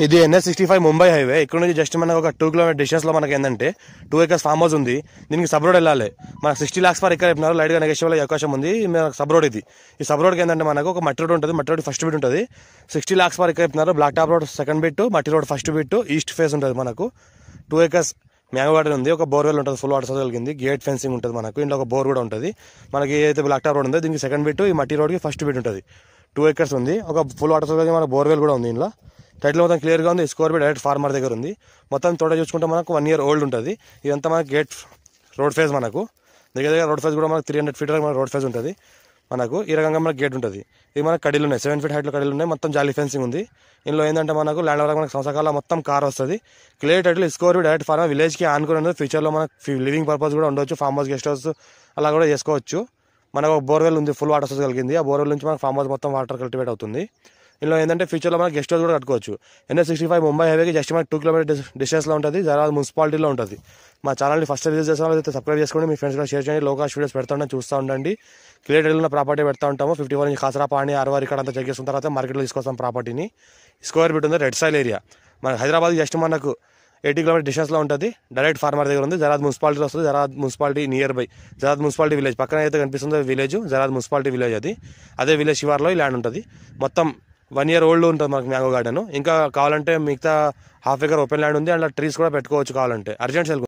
ఇది NH65 Mumbai highway. ఇక్కడ నుంచి జస్ట్ మనకు ఒక 2 కిలోమీటర్ డిస్టెన్స్ లో మనకి ఏంటంటే 2 acres ఫామ్ హౌస్ ఉంది. దీనికి సబ్ రోడ్ వెళ్ళాలి. మనకు 60 lakhs పర్ ఎకర్ చెప్పినారు. లైట్ గా నెగోషియబుల్ అయ్యే అవకాశం ఉంది. సబ్ రోడ్ ఇది. ఈ సబ్ రోడ్ కి ఏంటంటే మనకు ఒక మట్టి రోడ్ ఉంటుంది. మట్టి రోడ్ ఫస్ట్ బిట్ ఉంటుంది. 60 lakhs పర్ ఎకర్ చెప్పినారు. Black top road second bit, మట్టి road first bit, east face ఉంటుంది. మనకు 2 acres మ్యాంగో గార్డెన్ ఉంది. ఒక బోర్వెల్ ఉంటుంది, ఫుల్ వాటర్ సోర్స్ కలిగింది. గేట్ ఫెన్సింగ్ ఉంటుంది. మనకు ఇంట్లో ఒక బోర్ కూడా ఉంటుంది. మనకి ఏదైతే బ్లాక్ టాప్ రోడ్ ఉందో దీనికి సెకండ్ బిట్, ఈ మట్టి రోడ్ కి ఫస్ట్ బిట్ ఉంటుంది. 2 acres ఉంది. ఒక ఫుల్ వాటర్ సోర్స్ మన బోర్వెల్ కూడా ఉంది. ఇంట్లో టైటిల్ మొత్తం క్లియర్ గా ఉంది. స్కోర్ బి డైరెక్ట్ ఫార్మర్ దగ్గర ఉంది. మొత్తం తోట చూసుకుంటే మనకు 1 year ఓల్డ్ ఉంటుంది. ఇదంతా మనకి గేట్ రోడ్ ఫేజ్. మనకు దగ్గర దగ్గర రోడ్ ఫేజ్ కూడా మనకు 300 feet వరకు మనకు రోడ్ ఫేజ్ ఉంటుంది. మనకు ఈ రకంగా మనకు గేట్ ఉంటుంది. ఇది మనకు కడీలు ఉన్నాయి, 7 feet హైట్లో కడీలు ఉన్నాయి. మొత్తం జాలీ ఫెన్సింగ్ ఉంది. ఇందులో ఏంటంటే మనకు ల్యాండ్ వరకు మనకు సంవత్సరాల మొత్తం కార్ వస్తుంది. Clear title score direct farmer village కి ఆనుకుని ఉంది. ఫ్యూచర్లో మనకు లివింగ్ పర్పస్ కూడా ఉండొచ్చు. ఫార్మ్ హౌస్, గెస్ట్ హౌస్ అలా కూడా చేసుకోవచ్చు. మనకు ఒక బోర్వెల్ ఉంది, ఫుల్ వాటర్ సోర్స్ కలిగింది. ఆ బోర్వెల్ నుంచి మనకు ఫార్మ్ హౌస్ మొత్తం వాటర్ కల్టివేట్ అవుతుంది. ఇందులో ఏంటంటే ఫ్యూచర్లో మనకి గెస్ట్ హౌస్ కూడా కట్టుకోవచ్చు. NH65 ముంబై హైవేకి జస్ట్ మనకి 2 kilometer డిస్టెన్స్లో ఉంటుంది. జరాబాద్ మున్సిపాలిటీలో ఉంటుంది. మా ఛానల్ని ఫస్ట్ విజిట్ చేసిన అయితే సబ్స్క్రైబ్ చేసుకోండి. మీ ఫ్రెండ్స్ కూడా షేర్ చేయండి. లో కాస్ట్ వీడియోస్ పెడుతుంటే చూస్తూ ఉండండి. క్లియర్ ఉన్న ప్రాపర్టీ పెడతా ఉంటాము. 54 నుంచి కాసరా, పాణి, ఆర్వార్ ఇక్కడ అంతా చెక్ చేసిన తర్వాత మార్కెట్లో తీసుకొస్తాం ప్రాపర్టీని. స్క్వేర్ బిట్ ఉంది. Red సైల్ area. మన హైదరాబాద్ జస్ట్ మనకు 80 kilometer డిస్టెన్స్లో ఉంటుంది. డైరెక్ట్ ఫార్మర్ దగ్గర ఉంది. జరాబాద్ మున్సిపాలిటీ వస్తుంది. Zaheerabad municipality near by Zaheerabad municipality village పక్కన అయితే కనిపిస్తుందో విలేజ్ జరాబాద్ మున్సిపాలిటీ విలేజ్. అది అదే విలేజ్ శివార్లో ఈ ల్యాండ్ ఉంటుంది. మొత్తం 1 year ఓల్డ్ ఉంటుంది మనకు మ్యాంగో గార్డెన్. ఇంకా కావాలంటే మిగతా ½ acre ఓపెన్ ల్యాండ్ ఉంది. అలా ట్రీస్ కూడా పెట్టుకోవచ్చు కావాలంటే. Urgent sale